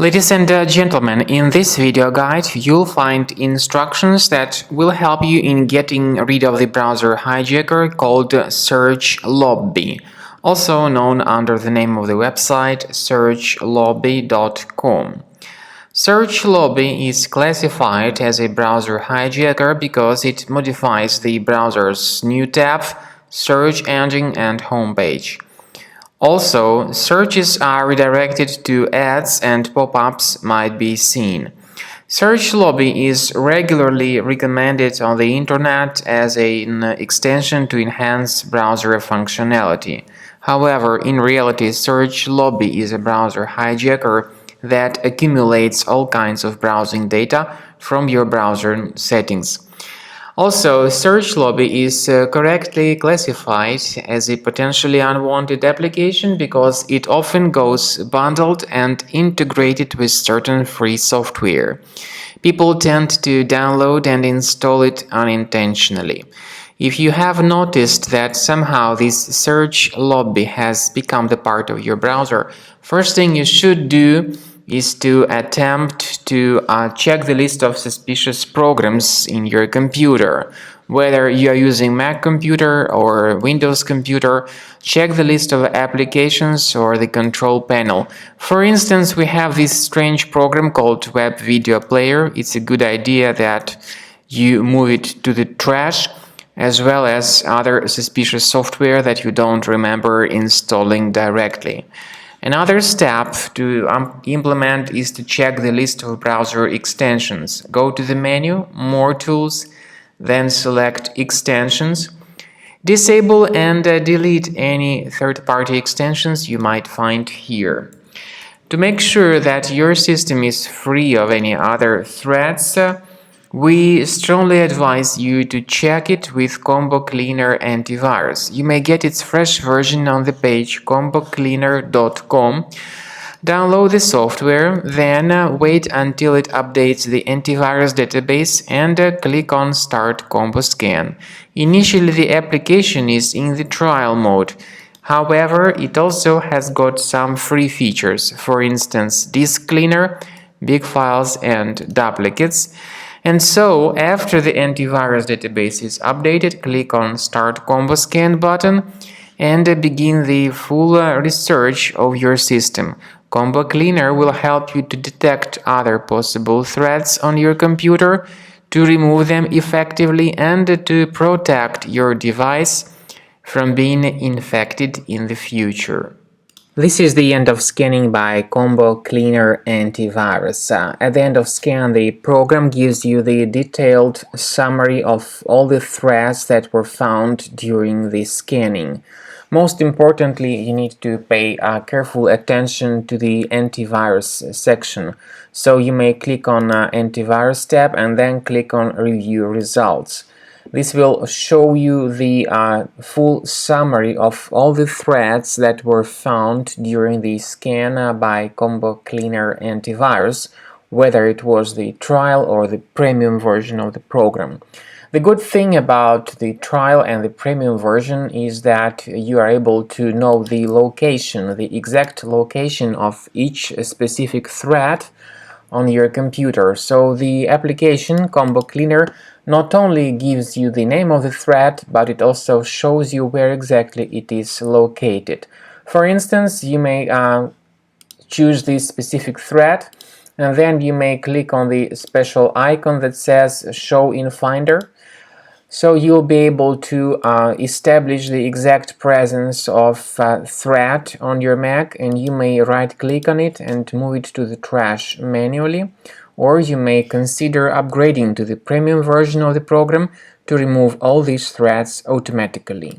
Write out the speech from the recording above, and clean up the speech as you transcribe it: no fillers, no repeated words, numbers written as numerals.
Ladies and gentlemen, in this video guide, you'll find instructions that will help you in getting rid of the browser hijacker called Search Lobby, also known under the name of the website searchlobby.com. Search Lobby is classified as a browser hijacker because it modifies the browser's new tab, search engine and homepage. Also, searches are redirected to ads and pop-ups might be seen. Search Lobby is regularly recommended on the internet as an extension to enhance browser functionality. However, in reality, Search Lobby is a browser hijacker that accumulates all kinds of browsing data from your browser settings. Also, Search Lobby is correctly classified as a potentially unwanted application because it often goes bundled and integrated with certain free software. People tend to download and install it unintentionally. If you have noticed that somehow this Search Lobby has become the part of your browser, first thing you should do is to attempt to check the list of suspicious programs in your computer. Whether you are using Mac computer or Windows computer, check the list of applications or the control panel. For instance, we have this strange program called Web Video Player. It's a good idea that you move it to the trash, as well as other suspicious software that you don't remember installing directly. Another step to implement is to check the list of browser extensions. Go to the menu, More Tools, then select Extensions. Disable and delete any third-party extensions you might find here. To make sure that your system is free of any other threats, we strongly advise you to check it with Combo Cleaner Antivirus. You may get its fresh version on the page combocleaner.com. Download the software, then wait until it updates the antivirus database and click on Start Combo Scan. Initially, the application is in the trial mode. However, it also has got some free features, for instance, disk cleaner, big files and duplicates. And so, after the antivirus database is updated, click on Start Combo Scan button and begin the full research of your system. Combo Cleaner will help you to detect other possible threats on your computer, to remove them effectively, and to protect your device from being infected in the future. This is the end of scanning by Combo Cleaner Antivirus. At the end of scan, the program gives you the detailed summary of all the threats that were found during the scanning. Most importantly, you need to pay careful attention to the antivirus section. So you may click on Antivirus tab and then click on Review Results. This will show you the full summary of all the threats that were found during the scan by Combo Cleaner Antivirus, whether it was the trial or the premium version of the program. The good thing about the trial and the premium version is that you are able to know the location, the exact location of each specific threat on your computer. So the application Combo Cleaner not only gives you the name of the threat, but it also shows you where exactly it is located. For instance, you may choose this specific threat, and then you may click on the special icon that says Show in Finder. So you'll be able to establish the exact presence of threat on your Mac, and you may right-click on it and move it to the trash manually, or you may consider upgrading to the premium version of the program to remove all these threats automatically.